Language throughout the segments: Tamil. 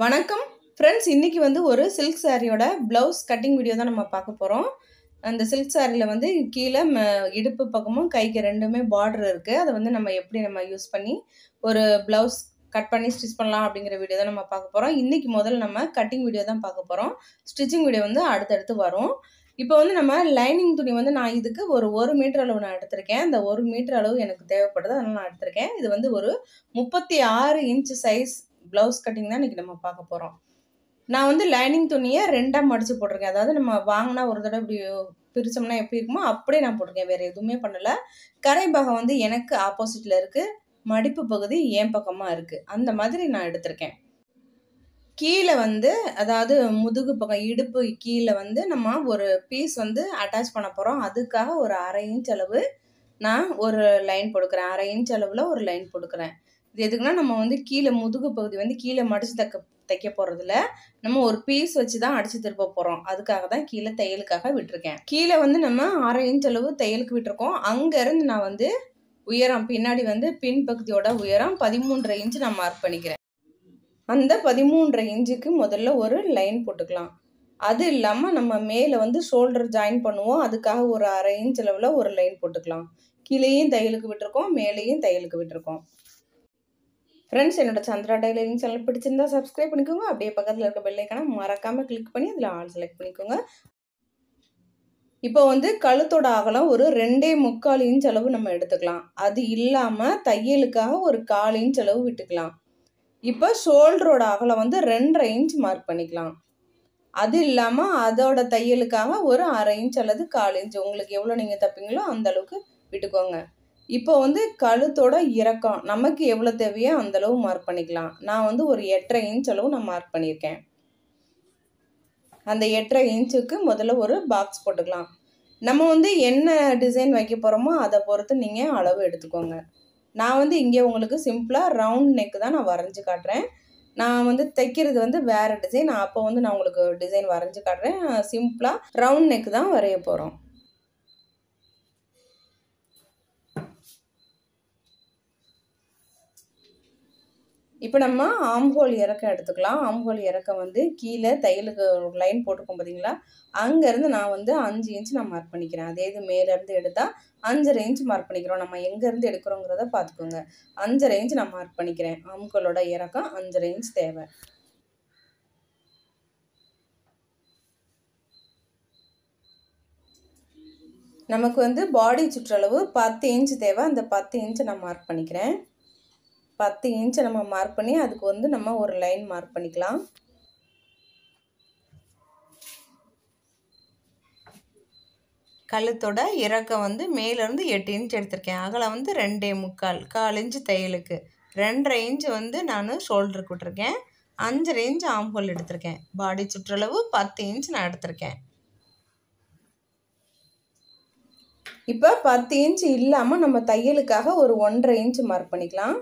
வணக்கம் ஃப்ரெண்ட்ஸ், இன்னைக்கு வந்து ஒரு சில்க் சாரியோட ப்ளவுஸ் கட்டிங் வீடியோ தான் நம்ம பார்க்க போகிறோம். அந்த சில்க் சாரியில் வந்து கீழே இடுப்பு பக்கமும் கைக்கு ரெண்டுமே பார்டர் இருக்குது. அதை வந்து நம்ம எப்படி யூஸ் பண்ணி ஒரு ப்ளவுஸ் கட் பண்ணி ஸ்டிச் பண்ணலாம் அப்படிங்கிற வீடியோ தான் நம்ம பார்க்க போகிறோம். இன்றைக்கி முதல்ல நம்ம கட்டிங் வீடியோ தான் பார்க்க போகிறோம். ஸ்டிச்சிங் வீடியோ வந்து அடுத்தடுத்து வரும். இப்போ வந்து நம்ம லைனிங் துணி வந்து நான் இதுக்கு ஒரு மீட்டர் அளவு நான் எடுத்திருக்கேன். அந்த 1 மீட்டர் அளவு எனக்கு தேவைப்படுது, அதனால் நான் எடுத்திருக்கேன். இது வந்து ஒரு 36 இன்ச் சைஸ் ப்ளவுஸ் கட்டிங் தான் இன்றைக்கி நம்ம பார்க்க போகிறோம். நான் வந்து லைனிங் துணியை 2ஆக மடித்து போட்டிருக்கேன். அதாவது நம்ம வாங்கினா ஒரு தடவை இப்படி பிரித்தோம்னா எப்படி இருக்குமோ அப்படியே நான் போட்டிருக்கேன். வேறு எதுவுமே பண்ணலை. கரை பாகம் வந்து எனக்கு ஆப்போசிட்டில் இருக்குது, மடிப்பு பகுதி என் பக்கமாக இருக்குது. அந்த மாதிரி நான் எடுத்திருக்கேன். கீழே வந்து அதாவது முதுகு பக்கம் இடுப்பு கீழே வந்து நம்ம ஒரு பீஸ் வந்து அட்டாச் பண்ண போகிறோம். அதுக்காக ஒரு 1/2 இன்ச் அளவு நான் ஒரு லைன் போட்டுக்கிறேன். 1/2 இன்ச் அளவில் ஒரு லைன் போட்டுக்கிறேன். இது எதுக்குன்னா, நம்ம வந்து கீழே முதுகு பகுதி வந்து கீழே மடித்து தைக்க போகிறதுல நம்ம ஒரு பீஸ் வச்சு தான் அடித்து திருப்ப போகிறோம். அதுக்காக தான் கீழே தையலுக்காக விட்டுருக்கேன். கீழே வந்து நம்ம 1/2 இன்ச் அளவு தையலுக்கு விட்டுருக்கோம். அங்கேருந்து நான் வந்து உயரம் பின்னாடி வந்து பின் பகுதியோட உயரம் 13.5 இன்ச் நான் மார்க் பண்ணிக்கிறேன். அந்த 13.5 இன்ச்சுக்கு முதல்ல ஒரு லைன் போட்டுக்கலாம். அது இல்லாமல் நம்ம மேலே வந்து ஷோல்டர் ஜாயின் பண்ணுவோம். அதுக்காக ஒரு 1/2 இன்ச் அளவில் ஒரு லைன் போட்டுக்கலாம். கீழேயும் தையலுக்கு விட்டுருக்கோம், மேலேயும் தையலுக்கு விட்டுருக்கோம். ஃப்ரெண்ட்ஸ், என்னோட சந்திரா டைலரிங் சேனல் பிடிச்சிருந்தா சப்ஸ்கிரைப் பண்ணிக்கோங்க. அப்படியே பக்கத்தில் இருக்க பெல் ஐக்கானை மறக்காமல் கிளிக் பண்ணி அதில் ஆல் செலக்ட் பண்ணிக்கோங்க. இப்போ வந்து கழுத்தோட அகலம் ஒரு 2.25 இன்ச் அளவு நம்ம எடுத்துக்கலாம். அது இல்லாமல் தையலுக்காக ஒரு 1/4 இன்ச் அளவு விட்டுக்கலாம். இப்போ ஷோல்டரோட அகலம் வந்து 2.5 இன்ச் மார்க் பண்ணிக்கலாம். அது இல்லாமல் அதோட தையலுக்காக ஒரு 1/2 இன்ச் அல்லது 1/4 இன்ச் உங்களுக்கு எவ்வளோ நீங்கள் தைப்பீங்களோ அந்த அளவுக்கு விட்டுக்கோங்க. இப்போ வந்து கழுத்தோட இறக்கம் நமக்கு எவ்வளோ தேவையோ அந்தளவு மார்க் பண்ணிக்கலாம். நான் வந்து ஒரு 8.5 இன்ச் அளவு நான் மார்க் பண்ணியிருக்கேன். அந்த 8.5 இன்ச்சுக்கு முதல்ல ஒரு பாக்ஸ் போட்டுக்கலாம். நம்ம வந்து என்ன டிசைன் வைக்க போகிறோமோ அதை பொறுத்து நீங்கள் அளவு எடுத்துக்கோங்க. நான் வந்து இங்கே உங்களுக்கு சிம்பிளாக ரவுண்ட் நெக்கு தான் நான் வரைஞ்சி காட்டுறேன். நான் வந்து தைக்கிறது வந்து வேறு டிசைன். அப்போ வந்து நான் உங்களுக்கு டிசைன் வரைஞ்சி காட்டுறேன். சிம்பிளாக ரவுண்ட் நெக்கு தான் வரைய போகிறோம். இப்போ நம்ம ஆம்ஹோல் இறக்கம் எடுத்துக்கலாம். ஆம்ஹோல் இறக்கம் வந்து கீழே தையலுக்கு லைன் போட்டுக்கோம் பார்த்தீங்களா, அங்கேருந்து நான் வந்து 5 இன்ச் நான் மார்க் பண்ணிக்கிறேன். அதே இது மேலேருந்து எடுத்தால் 5.5 இன்ச் மார்க் பண்ணிக்கிறோம். நம்ம எங்கேருந்து எடுக்கிறோங்கிறத பார்த்துக்கோங்க. 5.5 இன்ச் நான் மார்க் பண்ணிக்கிறேன். ஆம்ஹோலோட இறக்கம் 5.5 இன்ச் தேவை. நமக்கு வந்து பாடி சுற்றளவு 10 இன்ச் தேவை. அந்த 10 இன்ச்சை நான் மார்க் பண்ணிக்கிறேன். 10 இன்ச்சை நம்ம மார்க் பண்ணி அதுக்கு வந்து நம்ம ஒரு லைன் மார்க் பண்ணிக்கலாம். கழுத்தோட இறக்கம் வந்து மேலேருந்து 8 இன்ச் எடுத்திருக்கேன். அகலம் வந்து 2.25 1/4 இன்ச்சு தையலுக்கு, 2.5 இன்ச்சு வந்து நான் ஷோல்டருக்கு விட்டுருக்கேன். 5.5 இன்ச் ஆம்ஹோல் எடுத்திருக்கேன். பாடி சுற்றளவு 10 இன்ச் நான் எடுத்திருக்கேன். இப்போ 10 இன்ச் இல்லாமல் நம்ம தையலுக்காக ஒரு 1.5 இன்ச் மார்க் பண்ணிக்கலாம்.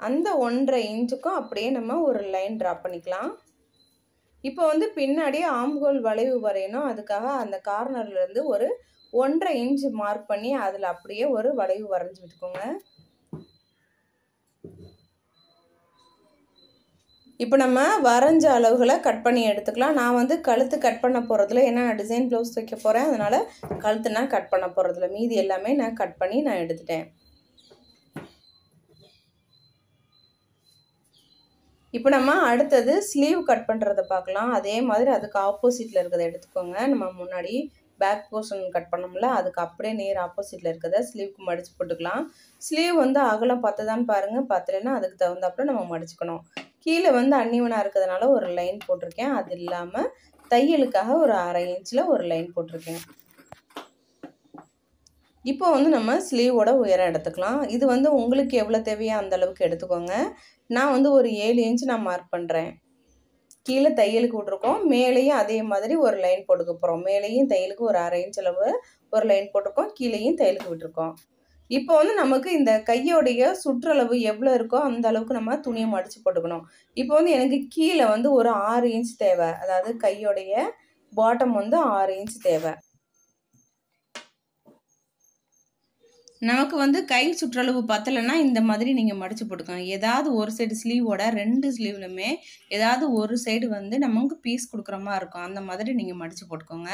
அந்த 1.5 இன்ச்சுக்கும் அப்படியே நம்ம ஒரு லைன் ட்ரா பண்ணிக்கலாம். இப்போ வந்து பின்னாடி ஆம்ஹோல் வளைவு வரையணும். அதுக்காக அந்த கார்னர்லேருந்து ஒரு 1.5 இன்ச் மார்க் பண்ணி அதில் அப்படியே ஒரு வளைவு வரைஞ்சி விட்டுக்கோங்க. இப்போ நம்ம வரைஞ்ச அளவுகளை கட் பண்ணி எடுத்துக்கலாம். நான் வந்து கழுத்து கட் பண்ண போகிறதுல, ஏன்னா நான் டிசைன் ப்ளவுஸ் வைக்க போகிறேன், அதனால் கழுத்து நான் கட் பண்ண போகிறதுல மீதி எல்லாமே நான் கட் பண்ணி நான் எடுத்துட்டேன். இப்போ நம்ம அடுத்தது ஸ்லீவ் கட் பண்ணுறதை பார்க்கலாம். அதே மாதிரி அதுக்கு ஆப்போசிட்டில் இருக்கிறத எடுத்துக்கோங்க. நம்ம முன்னாடி பேக் போர்ஷன் கட் பண்ணோம்ல, அதுக்கு அப்படியே நேர் ஆப்போசிட்டில் இருக்கிறத ஸ்லீவுக்கு மடித்து போட்டுக்கலாம். ஸ்லீவ் வந்து அகலம் 10 தான் பாருங்கள். 10னா அதுக்கு தகுந்தாப்புல நம்ம மடிச்சுக்கணும். கீழே வந்து அன்னிவனாக இருக்கிறதுனால ஒரு லைன் போட்டிருக்கேன். அது இல்லாமல் தையலுக்காக ஒரு 1/2 இன்ச்சில் ஒரு லைன் போட்டிருக்கேன். இப்போ வந்து நம்ம ஸ்லீவோட உயரம் எடுத்துக்கலாம். இது வந்து உங்களுக்கு எவ்வளோ தேவையோ அந்த அளவுக்கு எடுத்துக்கோங்க. நான் வந்து ஒரு 7 இன்ச் நான் மார்க் பண்ணுறேன். கீழே தையலுக்கு விட்ருக்கோம், மேலேயும் அதே மாதிரி ஒரு லைன் போட்டுக்க போகிறோம். மேலேயும் தையலுக்கு ஒரு 1/2 இன்ச் அளவு ஒரு லைன் போட்டிருக்கோம், கீழேயும் தையலுக்கு விட்டுருக்கோம். இப்போ வந்து நமக்கு இந்த கையோடைய சுற்றளவு எவ்வளோ இருக்கோ அந்த அளவுக்கு நம்ம துணியை மடித்து போட்டுக்கணும். இப்போ வந்து எனக்கு கீழே வந்து ஒரு 6 இன்ச் தேவை. அதாவது கையோடைய பாட்டம் வந்து 6 இன்ச் தேவை. நமக்கு வந்து கை சுற்றளவு பத்தலைன்னா இந்த மாதிரி நீங்கள் மடித்து போட்டுக்கோங்க. ஏதாவது ஒரு சைடு ஸ்லீவோட 2 ஸ்லீவ்லுமே ஏதாவது ஒரு சைடு வந்து நமக்கு பீஸ் கொடுக்குற மாதிரி இருக்கும். அந்த மாதிரி நீங்கள் மடித்து போட்டுக்கோங்க.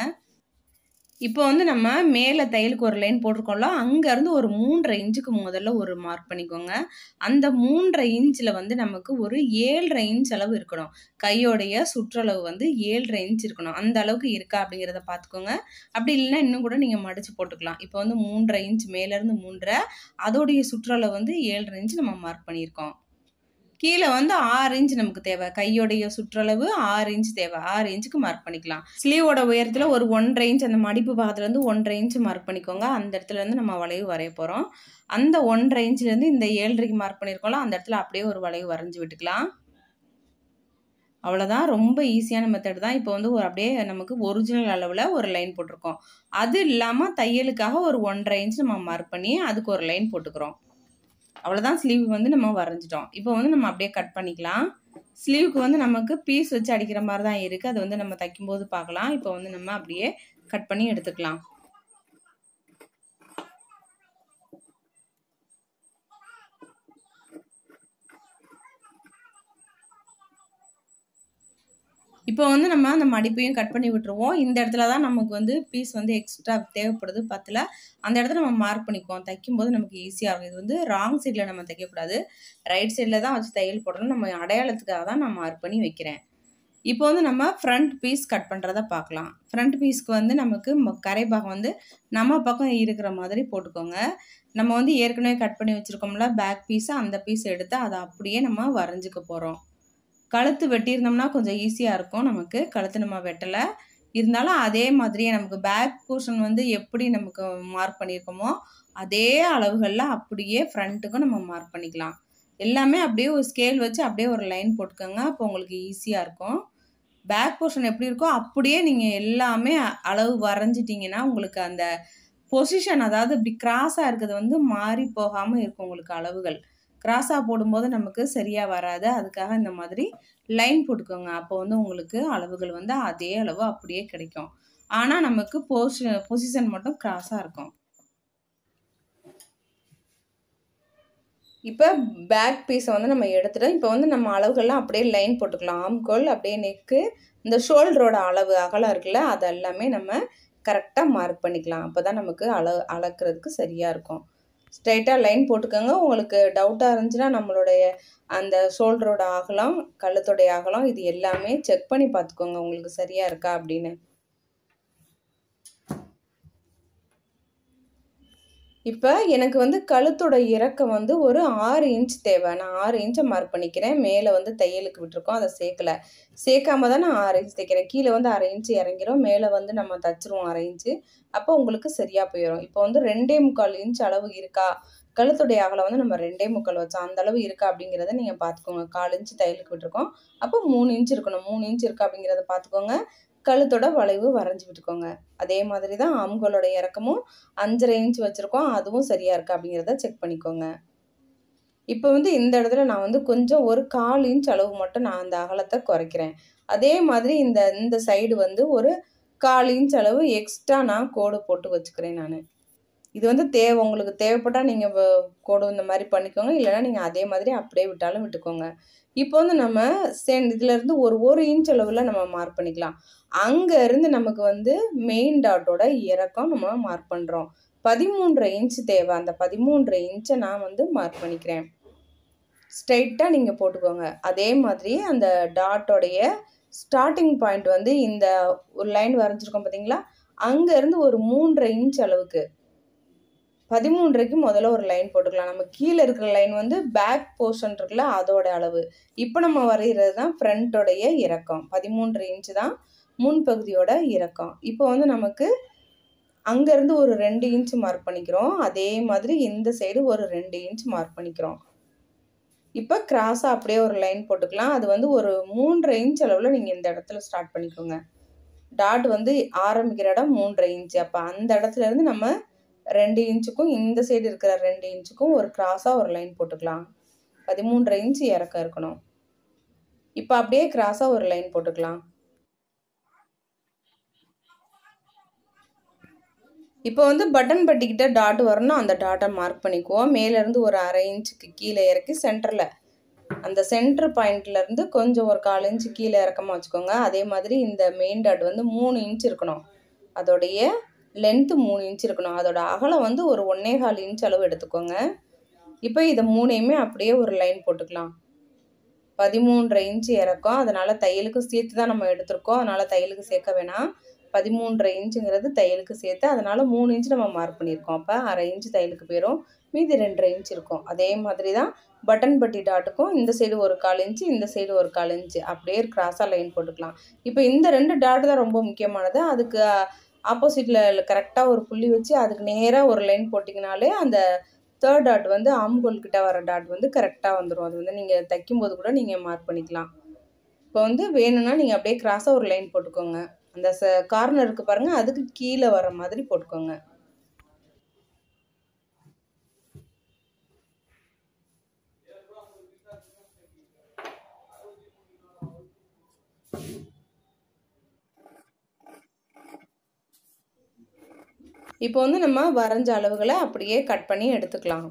இப்போ வந்து நம்ம மேலே தையலுக்கு ஒரு லைன் போட்டிருக்கோம்ல, அங்கேருந்து ஒரு 3.5 இன்ச்சுக்கு முதல்ல ஒரு மார்க் பண்ணிக்கோங்க. அந்த 3.5 இன்ச்சில் வந்து நமக்கு ஒரு 7.5 இன்ச் அளவு இருக்கணும். கையோடைய சுற்றளவு வந்து 7.5 இன்ச் இருக்கணும். அந்த அளவுக்கு இருக்கா அப்படிங்கிறத பார்த்துக்கோங்க. அப்படி இல்லைன்னா இன்னும் கூட நீங்கள் மடித்து போட்டுக்கலாம். இப்போ வந்து 3.5 இன்ச் மேலேருந்து 3.5, அதோடைய சுற்றளவு வந்து 7.5 இன்ச் நம்ம மார்க் பண்ணியிருக்கோம். கீழே வந்து 6 இன்ச் நமக்கு தேவை. கையோடைய சுற்றளவு 6 இன்ச் தேவை. 6 இன்ச்சுக்கு மார்க் பண்ணிக்கலாம். ஸ்லீவோட உயரத்தில் ஒரு 1.5 இன்ச் அந்த மடிப்பு பாகத்துலேருந்து 1.5 இன்ச் மார்க் பண்ணிக்கோங்க. அந்த இடத்துலேருந்து நம்ம வளைவு வரைய போகிறோம். அந்த 1.5 இன்ச்லேருந்து இந்த 7.5க்கு மார்க் பண்ணியிருக்கோம்ல, அந்த இடத்துல அப்படியே ஒரு வளைவு வரைஞ்சி விட்டுக்கலாம். அவ்வளோதான். ரொம்ப ஈஸியான மெத்தட் தான். இப்போ வந்து ஒரு அப்படியே நமக்கு ஒரிஜினல் அளவில் ஒரு லைன் போட்டிருக்கோம். அது இல்லாமல் தையலுக்காக ஒரு 1.5 இன்ச் நம்ம மார்க் பண்ணி அதுக்கு ஒரு லைன் போட்டுக்கிறோம். அவ்வளோதான். ஸ்லீவ் வந்து நம்ம வரைஞ்சிட்டோம். இப்போ வந்து நம்ம அப்படியே கட் பண்ணிக்கலாம். ஸ்லீவுக்கு வந்து நமக்கு பீஸ் வச்சு அடிக்கிற மாதிரி தான் இருக்குது. அது வந்து நம்ம தைக்கும்போது பார்க்கலாம். இப்போ வந்து நம்ம அப்படியே கட் பண்ணி எடுத்துக்கலாம். இப்போ வந்து நம்ம அந்த மடிப்பையும் கட் பண்ணி விட்டுருவோம். இந்த இடத்துல தான் நமக்கு வந்து பீஸ் வந்து எக்ஸ்ட்ரா தேவைப்படுது பத்தில். அந்த இடத்துல நம்ம மார்க் பண்ணிக்குவோம். தைக்கும்போது நமக்கு ஈஸியாக இருக்கும். இது வந்து ராங் சைடில் நம்ம தைக்கக்கூடாது. ரைட் சைடில் தான் வச்சு தையல் போடணும். நம்ம அடையாளத்துக்காக தான் நான் மார்க் பண்ணி வைக்கிறேன். இப்போ வந்து நம்ம ஃப்ரண்ட் பீஸ் கட் பண்ணுறத பார்க்கலாம். ஃப்ரண்ட் பீஸ்க்கு வந்து நமக்கு கரை பாகம் வந்து நம்ம பக்கம் இருக்கிற மாதிரி போட்டுக்கோங்க. நம்ம வந்து ஏற்கனவே கட் பண்ணி வச்சுருக்கோம்ல பேக் பீஸை, அந்த பீஸ் எடுத்து அதை அப்படியே நம்ம வரைஞ்சிக்க போகிறோம். கழுத்து வெட்டியிருந்தோம்னா கொஞ்சம் ஈஸியாக இருக்கும் நமக்கு. கழுத்து நம்ம வெட்டலை இருந்தாலும் அதே மாதிரியே நமக்கு பேக் போர்ஷன் வந்து எப்படி நமக்கு மார்க் பண்ணியிருக்கோமோ அதே அளவுகளில் அப்படியே ஃப்ரண்ட்டுக்கும் நம்ம மார்க் பண்ணிக்கலாம். எல்லாமே அப்படியே ஒரு ஸ்கேல் வச்சு அப்படியே ஒரு லைன் போட்டுக்கோங்க. அப்போ உங்களுக்கு ஈஸியாக இருக்கும். பேக் போர்ஷன் எப்படி இருக்கோ அப்படியே நீங்கள் எல்லாமே அளவு வரைஞ்சிட்டிங்கன்னா உங்களுக்கு அந்த பொசிஷன், அதாவது இப்படி கிராஸாக இருக்கிறது வந்து மாறி போகாமல் இருக்கும். உங்களுக்கு அளவுகள் கிராஸாக போடும்போது நமக்கு சரியாக வராது. அதுக்காக இந்த மாதிரி லைன் போட்டுக்கோங்க. அப்போ வந்து உங்களுக்கு அளவுகள் வந்து அதே அளவு அப்படியே கிடைக்கும். ஆனால் நமக்கு பொசிஷன் மட்டும் கிராஸாக இருக்கும். இப்போ பேக் பீஸை வந்து நம்ம எடுத்துகிட்டு இப்போ வந்து நம்ம அளவுகள்லாம் அப்படியே லைன் போட்டுக்கலாம். ஆம்கோல் அப்படியே நெக்கு, இந்த ஷோல்டரோட அளவு அகலம் இருக்குல்ல, அது எல்லாமே நம்ம கரெக்டாக மார்க் பண்ணிக்கலாம். அப்போ தான் நமக்கு அளக்கிறதுக்கு சரியாக இருக்கும். ஸ்ட்ரைட்டாக லைன் போட்டுக்கோங்க. உங்களுக்கு டவுட்டாக இருந்துச்சுன்னா நம்மளுடைய அந்த ஷோல்டரோட அகலம், கழுத்துடைய அகலம் இது எல்லாமே செக் பண்ணி பார்த்துக்கோங்க உங்களுக்கு சரியாக இருக்கா அப்படின்னு. இப்போ எனக்கு வந்து கழுத்தோட இறக்கம் வந்து ஒரு 6 இன்ச் தேவை. நான் 6 இன்ச்சை மார்க் பண்ணிக்கிறேன். மேலே வந்து தையலுக்கு விட்டுருக்கோம், அதை சேர்க்காம தான் நான் 6 இன்ச் தைக்கிறேன். கீழே வந்து 1/2 இன்ச் இறங்கிரும், மேலே வந்து நம்ம தச்சிருவோம் 1/2 இன்ச்சு. அப்போ உங்களுக்கு சரியாக போயிடும். இப்போ வந்து 2.25 இன்ச் அளவு இருக்கா, கழுத்துடைய அகலம் வந்து நம்ம 2.25 வச்சோம், அந்த அளவு இருக்கா அப்படிங்கிறத நீங்கள் பார்த்துக்கோங்க. 1/4 இன்ச் தையலுக்கு விட்டுருக்கோம், அப்போ 3 இன்ச் இருக்கணும். 3 இன்ச் இருக்கா அப்படிங்கிறத பார்த்துக்கோங்க. கழுத்தோட வளைவு வரைஞ்சி விட்டுக்கோங்க. அதே மாதிரி தான் ஆம்களோட இறக்கமும் 5.5 இன்ச் வச்சுருக்கோம், அதுவும் சரியாக இருக்கா அப்படிங்கிறத செக் பண்ணிக்கோங்க. இப்போ வந்து இந்த இடத்துல நான் வந்து கொஞ்சம் ஒரு 1/4 இன்ச் அளவு மட்டும் நான் அந்த அகலத்தை குறைக்கிறேன். அதே மாதிரி இந்த சைடு வந்து ஒரு 1/4 இன்ச் அளவு எக்ஸ்ட்ரா நான் கோடு போட்டு வச்சுக்கிறேன் நான். இது வந்து உங்களுக்கு தேவைப்பட்டால் நீங்கள் கோடு இந்த மாதிரி பண்ணிக்கோங்க, இல்லைனா நீங்கள் அதே மாதிரி அப்படியே விட்டாலும் விட்டுக்கோங்க. இப்போ வந்து நம்ம இதுலேருந்து ஒரு இன்ச் அளவில் நம்ம மார்க் பண்ணிக்கலாம். அங்கேருந்து நமக்கு வந்து மெயின் டாட்டோட இறக்கம் நம்ம மார்க் பண்ணுறோம். 13.5 இன்ச் தேவை. அந்த 13.5 இன்ச்சை நான் வந்து மார்க் பண்ணிக்கிறேன். ஸ்ட்ரைட்டாக நீங்கள் போட்டுக்கோங்க. அதே மாதிரி அந்த டாட்டோடைய ஸ்டார்டிங் பாயிண்ட் வந்து இந்த ஒரு லைன் வரைஞ்சிருக்கோம் பார்த்தீங்களா, அங்கேருந்து ஒரு 3.5 இன்ச் அளவுக்கு 13.5க்கு முதல்ல ஒரு லைன் போட்டுக்கலாம். நம்ம கீழே இருக்கிற லைன் வந்து பேக் போர்ஷன் இருக்குல்ல, அதோட அளவு. இப்போ நம்ம வரைகிறது தான் ஃப்ரண்ட்டோடைய இறக்கம். 13.5 இன்ச்சு தான் முன்பகுதியோட இறக்கம். இப்போ வந்து நமக்கு அங்கேருந்து ஒரு 2 இன்ச் மார்க் பண்ணிக்கிறோம். அதே மாதிரி இந்த சைடு ஒரு 2 இன்ச் மார்க் பண்ணிக்கிறோம். இப்போ கிராஸாக அப்படியே ஒரு லைன் போட்டுக்கலாம். அது வந்து ஒரு 3.5 இன்ச் அளவில் நீங்கள் இந்த இடத்துல ஸ்டார்ட் பண்ணிக்கோங்க. டாட் வந்து ஆரம்பிக்கிற இடம் 3.5 இன்ச்சு. அப்போ அந்த இடத்துலேருந்து நம்ம 2 இன்ச்சுக்கும் இந்த சைடு இருக்கிற 2 இன்ச்சுக்கும் ஒரு கிராஸாக ஒரு லைன் போட்டுக்கலாம். 13.5 இன்ச்சு இறக்கம் இருக்கணும். இப்போ அப்படியே கிராஸாக ஒரு லைன் போட்டுக்கலாம். இப்போ வந்து பட்டன் பட்டிக்கிட்ட டாட் வரணும், அந்த டாட்டை மார்க் பண்ணிக்குவோம். மேலேருந்து ஒரு 1/2 இன்ச்சுக்கு கீழே இறக்கி சென்டரில் அந்த சென்டர் பாயிண்ட்லேருந்து கொஞ்சம் ஒரு 1/4 இன்ச்சு கீழே இறக்கமாக வச்சுக்கோங்க. அதே மாதிரி இந்த மெயின் டாட் வந்து 3 இன்ச் இருக்கணும். அதோடைய லென்த்து 3 இன்ச் இருக்கணும். அதோட அகலம் வந்து ஒரு 1.25 இன்ச் அளவு எடுத்துக்கோங்க. இப்போ இதை 3ஐயுமே அப்படியே ஒரு லைன் போட்டுக்கலாம். 13.5 இன்ச்சு இறக்கம். அதனால் தையலுக்கு சேர்த்து தான் நம்ம எடுத்திருக்கோம். அதனால் தையலுக்கு சேர்க்க வேணாம். 13.5 இன்ச்சுங்கிறது தையலுக்கு சேர்த்து. அதனால் 3 இன்ச்சு நம்ம மார்க் பண்ணியிருக்கோம். அப்போ 1/2 இன்ச்சு தையலுக்கு போயிடும். மீதி 2.5 இன்ச் இருக்கும். அதே மாதிரி தான் பட்டன் பட்டி டாட்டுக்கும் இந்த சைடு ஒரு 1/4 இன்ச்சு, இந்த சைடு ஒரு 1/4 இன்ச்சு அப்படியே கிராஸாக லைன் போட்டுக்கலாம். இப்போ இந்த 2 டாட் தான் ரொம்ப முக்கியமானது. அதுக்கு ஆப்போசிட்டில் கரெக்டாக ஒரு புள்ளி வச்சு அதுக்கு நேராக ஒரு லைன் போட்டிங்கனாலே அந்த தேர்ட் டாட் வந்து ஆம்கோல் கிட்ட வர டாட் வந்து கரெக்டாக வந்துடும். அது வந்து நீங்கள் தைக்கும்போது கூட நீங்கள் மார்க் பண்ணிக்கலாம். இப்போ வந்து வேணும்னா நீங்கள் அப்படியே கிராஸாக ஒரு லைன் போட்டுக்கோங்க. அந்த கார்னருக்கு பாருங்கள், அதுக்கு கீழே வர மாதிரி போட்டுக்கோங்க. இப்போ வந்து நம்ம வரைஞ்ச அளவுகளை அப்படியே கட் பண்ணி எடுத்துக்கலாம்.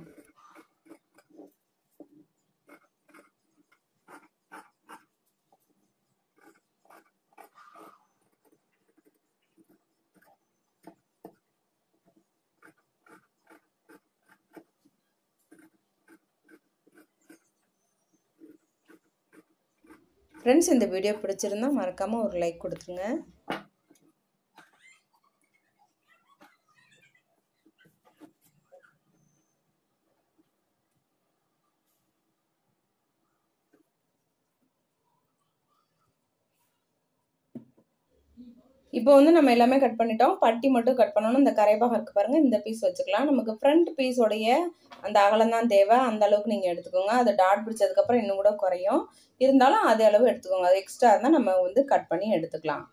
ஃப்ரெண்ட்ஸ், இந்த வீடியோ பிடிச்சிருந்தா மறக்காமல் ஒரு லைக் கொடுத்துருங்க. இப்போ வந்து நம்ம எல்லாமே கட் பண்ணிட்டோம். பட்டி மட்டும் கட் பண்ணணும். இந்த கரைபாகம் இருக்குது பாருங்கள், இந்த பீஸ் வச்சுக்கலாம். நமக்கு ஃப்ரண்ட் பீஸோடைய அந்த அகலம் தான் தேவை. அந்த அளவுக்கு நீங்கள் எடுத்துக்கோங்க. அதை டாட் பிடிச்சதுக்கப்புறம் இன்னும் கூட குறையும். இருந்தாலும் அதே அளவு எடுத்துக்கோங்க. அது எக்ஸ்ட்ரா இருந்தால் நம்ம வந்து கட் பண்ணி எடுத்துக்கலாம்.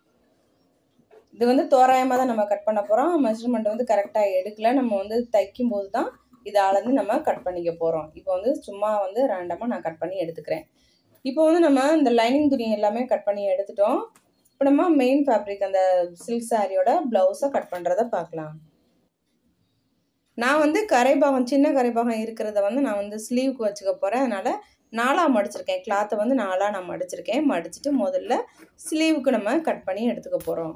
இது வந்து தோராயமாக தான் நம்ம கட் பண்ண போகிறோம். மெஷர்மெண்ட் வந்து கரெக்டாக எடுக்கல. நம்ம வந்து தைக்கும்போது தான் இதை அளந்து நம்ம கட் பண்ணிக்க போகிறோம். இப்போ வந்து சும்மா வந்து ரேண்டமாக நான் கட் பண்ணி எடுத்துக்கிறேன். இப்போ வந்து நம்ம இந்த லைனிங் துணி எல்லாமே கட் பண்ணி எடுத்துட்டோம். இப்போ நம்ம மெயின் ஃபேப்ரிக் அந்த சில்க் சாரியோட ப்ளவுஸை கட் பண்ணுறதை பார்க்கலாம். நான் வந்து கரைபாகம் சின்ன கரைபாகம் இருக்கிறத வந்து நான் வந்து ஸ்லீவுக்கு வச்சுக்க போகிறேன். அதனால் 4ஆக மடிச்சிருக்கேன். கிளாத்தை வந்து 4ஆக நான் மடிச்சிருக்கேன். மடிச்சுட்டு முதல்ல ஸ்லீவுக்கு நம்ம கட் பண்ணி எடுத்துக்க போகிறோம்.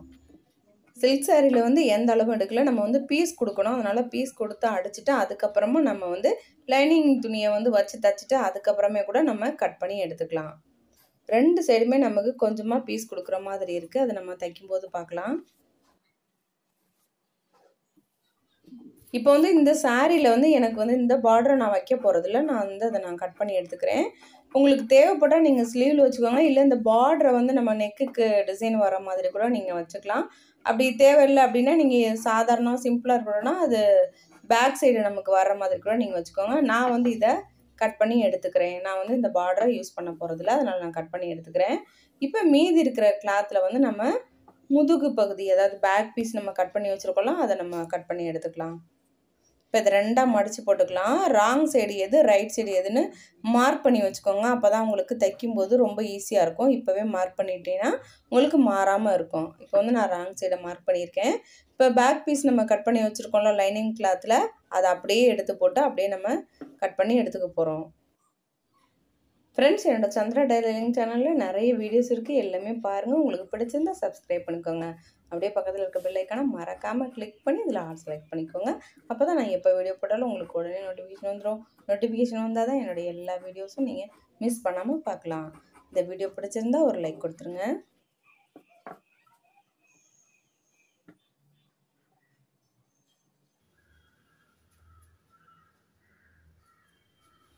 சில்க் சாரியில் வந்து எந்த அளவும் எடுக்கல. நம்ம வந்து பீஸ் கொடுக்கணும். அதனால் பீஸ் கொடுத்து அடிச்சுட்டு அதுக்கப்புறமா நம்ம வந்து லைனிங் துணியை வந்து வச்சு தைச்சிட்டு அதுக்கப்புறமே கூட நம்ம கட் பண்ணி எடுத்துக்கலாம். 2 சைடுமே நமக்கு கொஞ்சமாக பீஸ் கொடுக்குற மாதிரி இருக்குது. அதை நம்ம தைக்கும்போது பார்க்கலாம். இப்போ வந்து இந்த சாரியில் வந்து எனக்கு வந்து இந்த பார்டரை நான் வைக்க போகிறதில்ல. நான் வந்து அதை நான் கட் பண்ணி எடுத்துக்கிறேன். உங்களுக்கு தேவைப்பட்டால் நீங்கள் ஸ்லீவில் வச்சுக்கோங்க. இல்லை இந்த பார்டரை வந்து நம்ம நெக்குக்கு டிசைன் வர மாதிரி கூட நீங்கள் வச்சுக்கலாம். அப்படி தேவையில்லை அப்படின்னா நீங்கள் சாதாரணமாக சிம்பிளாக இருக்கணும்னா அது பேக் சைடு நமக்கு வர்ற மாதிரி கூட நீங்கள் வச்சுக்கோங்க. நான் வந்து இதை கட் பண்ணி எடுத்துக்கிறேன். நான் வந்து இந்த பார்டரை யூஸ் பண்ண போகிறதில்ல. அதனால் நான் கட் பண்ணி எடுத்துக்கிறேன். இப்போ மீதி இருக்கிற கிளாத்தில் வந்து நம்ம முதுகு பகுதி, அதாவது பேக் பீஸ் நம்ம கட் பண்ணி வச்சுருக்கோம்ல, அதை நம்ம கட் பண்ணி எடுத்துக்கலாம். இப்போ இதை 2ஆக மடித்து போட்டுக்கலாம். ராங் சைடு எது, ரைட் சைடு எதுன்னு மார்க் பண்ணி வச்சுக்கோங்க. அப்போ தான் உங்களுக்கு தைக்கும்போது ரொம்ப ஈஸியாக இருக்கும். இப்போவே மார்க் பண்ணிட்டீங்கன்னா உங்களுக்கு மாறாமல் இருக்கும். இப்போ வந்து நான் ராங் சைடை மார்க் பண்ணியிருக்கேன். இப்போ பேக் பீஸ் நம்ம கட் பண்ணி வச்சுருக்கோம்ல லைனிங் கிளாத்தில், அதை அப்படியே எடுத்து போட்டு அப்படியே நம்ம கட் பண்ணி எடுத்துக்க போகிறோம். ஃப்ரெண்ட்ஸ், என்னோட சந்திரா டைலரிங் சேனலில் நிறைய வீடியோஸ் இருக்குது. எல்லாமே பாருங்கள். உங்களுக்கு பிடிச்சிருந்தா சப்ஸ்கிரைப் பண்ணிக்கோங்க. அப்படியே பக்கத்தில் இருக்க பெல் ஐக்கானை மறக்காமல் கிளிக் பண்ணி இதில் ஆல் செலக்ட் பண்ணிக்கோங்க. அப்போ தான் நான் எப்போ வீடியோ போட்டாலும் உங்களுக்கு உடனே நோட்டிஃபிகேஷன் வந்துடும். நோட்டிஃபிகேஷன் வந்தால் தான் என்னுடைய எல்லா வீடியோஸும் நீங்கள் மிஸ் பண்ணாமல் பார்க்கலாம். இந்த வீடியோ பிடிச்சிருந்தா ஒரு லைக் கொடுத்துருங்க.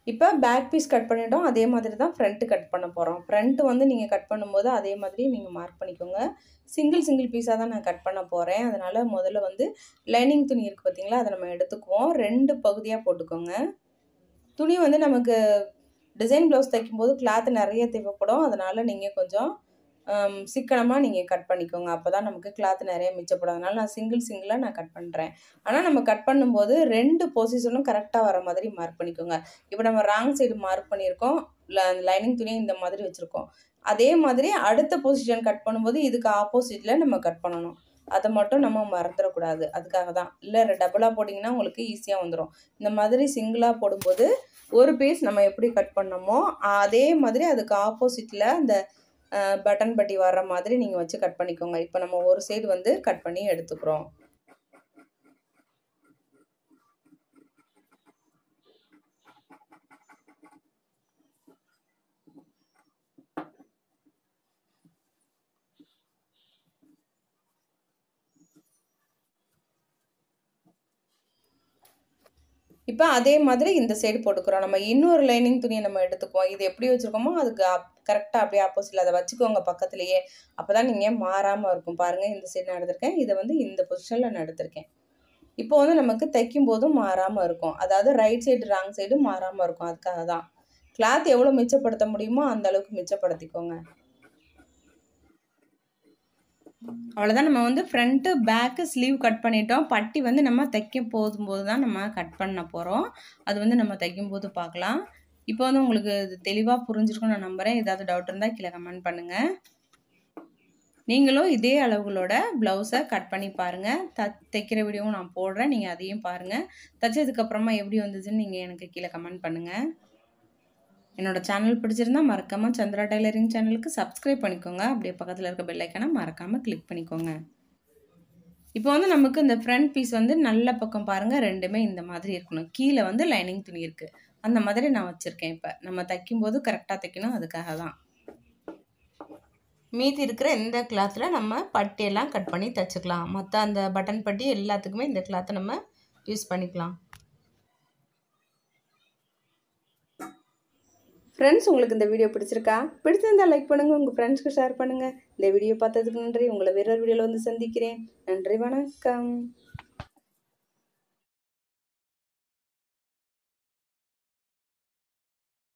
இப்போ பேக் பீஸ் கட் பண்ணிட்டோம். அதே மாதிரி தான் ஃப்ரண்ட்டு கட் பண்ண போகிறோம். ஃப்ரண்ட்டு வந்து நீங்கள் கட் பண்ணும்போது அதே மாதிரி நீங்கள் மார்க் பண்ணிக்கோங்க. சிங்கிள் பீஸாக தான் நான் கட் பண்ண போகிறேன். அதனால் முதல்ல வந்து லைனிங் துணி இருக்குது பார்த்தீங்களா, அதை நம்ம எடுத்துக்குவோம். 2 பகுதியாக போட்டுக்கோங்க. துணி வந்து நமக்கு டிசைன் ப்ளவுஸ் தைக்கும்போது கிளாத் நிறைய தேவைப்படும். அதனால் நீங்கள் கொஞ்சம் சிக்கனமாக நீங்கள் கட் பண்ணிக்கோங்க. அப்போ தான் நமக்கு கிளாத் நிறைய மிச்சப்படும். அதனால் நான் சிங்கிளாக நான் கட் பண்ணுறேன். ஆனால் நம்ம கட் பண்ணும்போது 2 பொசிஷனும் கரெக்டாக வர மாதிரி மார்க் பண்ணிக்கோங்க. இப்போ நம்ம ராங் சைடு மார்க் பண்ணியிருக்கோம். லைனிங் துணியை இந்த மாதிரி வச்சுருக்கோம். அதே மாதிரி அடுத்த பொசிஷன் கட் பண்ணும்போது இதுக்கு ஆப்போசிட்டில் நம்ம கட் பண்ணணும். அதை மட்டும் நம்ம மறந்துடக்கூடாது. அதுக்காக தான். இல்லை டபுளாக போட்டிங்கன்னா உங்களுக்கு ஈஸியாக வந்துடும். இந்த மாதிரி சிங்கிளாக போடும்போது ஒரு பீஸ் நம்ம எப்படி கட் பண்ணோமோ அதே மாதிரி அதுக்கு ஆப்போசிட்டில் அந்த பட்டன் பட்டி வர்ற மாதிரி நீங்கள் வச்சு கட் பண்ணிக்கோங்க. இப்போ நம்ம ஒரு சைடு வந்து கட் பண்ணி எடுத்துக்கிறோம். இப்போ அதே மாதிரி இந்த சைடு போட்டுக்கிறோம். நம்ம இன்னொரு லைனிங் துணியை நம்ம எடுத்துக்குவோம். இது எப்படி வச்சுருக்கோமோ அதுக்கு கரெக்டாக அப்படியே ஆப்போசிட்டில் அதை வச்சுக்கோங்க பக்கத்துலேயே. அப்போ தான் நீங்கள் மாறாமல் இருக்கும். பாருங்கள், இந்த சைடு நான் எடுத்திருக்கேன். இதை வந்து இந்த பொசிஷனில் நான் எடுத்திருக்கேன். இப்போ வந்து நமக்கு தைக்கும் போதும் மாறாமல் இருக்கும். அதாவது ரைட் சைடு ராங் சைடு மாறாமல் இருக்கும். அதுக்காக தான். கிளாத் எவ்வளோ மிச்சப்படுத்த முடியுமோ அந்த அளவுக்கு மிச்சப்படுத்திக்கோங்க. அவ்வளோதான். நம்ம வந்து ஃப்ரண்ட்டு பேக்கு ஸ்லீவ் கட் பண்ணிட்டோம். பட்டி வந்து நம்ம தைக்க போகும்போது தான் நம்ம கட் பண்ண போகிறோம். அது வந்து நம்ம தைக்கும்போது பார்க்கலாம். இப்போ வந்து உங்களுக்கு இது தெளிவாக புரிஞ்சிருக்கும்னு நான் நம்புகிறேன். ஏதாவது டவுட் இருந்தால் கீழே கமெண்ட் பண்ணுங்கள். நீங்களும் இதே அளவுகளோட ப்ளவுஸை கட் பண்ணி பாருங்கள். தைக்கிற வீடியோவும் நான் போடுறேன். நீங்கள் அதையும் பாருங்கள். தைச்சதுக்கப்புறமா எப்படி வந்ததுன்னு நீங்கள் எனக்கு கீழே கமெண்ட் பண்ணுங்கள். என்னோட சேனல் பிடிச்சிருந்தா மறக்காமல் சந்திரா டைலரிங் சேனலுக்கு சப்ஸ்கிரைப் பண்ணிக்கோங்க. அப்படியே பக்கத்தில் இருக்க பெல் ஐக்கானை மறக்காமல் கிளிக் பண்ணிக்கோங்க. இப்போ வந்து நமக்கு இந்த ஃப்ரண்ட் பீஸ் வந்து நல்ல பக்கம் பாருங்கள், ரெண்டுமே இந்த மாதிரி இருக்கணும். கீழே வந்து லைனிங் துணி இருக்குது. அந்த மாதிரி நான் வச்சுருக்கேன். இப்போ நம்ம தைக்கும்போது கரெக்டாக தைக்கணும். அதுக்காக தான். மீதி இருக்கிற இந்த கிளாத்தில் நம்ம பட்டியெல்லாம் கட் பண்ணி தைச்சிக்கலாம். மற்ற அந்த பட்டன் பட்டி எல்லாத்துக்குமே இந்த கிளாத்தை நம்ம யூஸ் பண்ணிக்கலாம். ஃப்ரெண்ட்ஸ், உங்களுக்கு இந்த வீடியோ பிடிச்சிருக்கா? பிடிச்சிருந்தால் லைக் பண்ணுங்கள், உங்கள் ஃப்ரெண்ட்ஸ்க்கு ஷேர் பண்ணுங்கள். இந்த வீடியோ பார்த்ததுக்கு நன்றி. உங்களை வேறொரு வீடியோவில் வந்து சந்திக்கிறேன். நன்றி, வணக்கம்.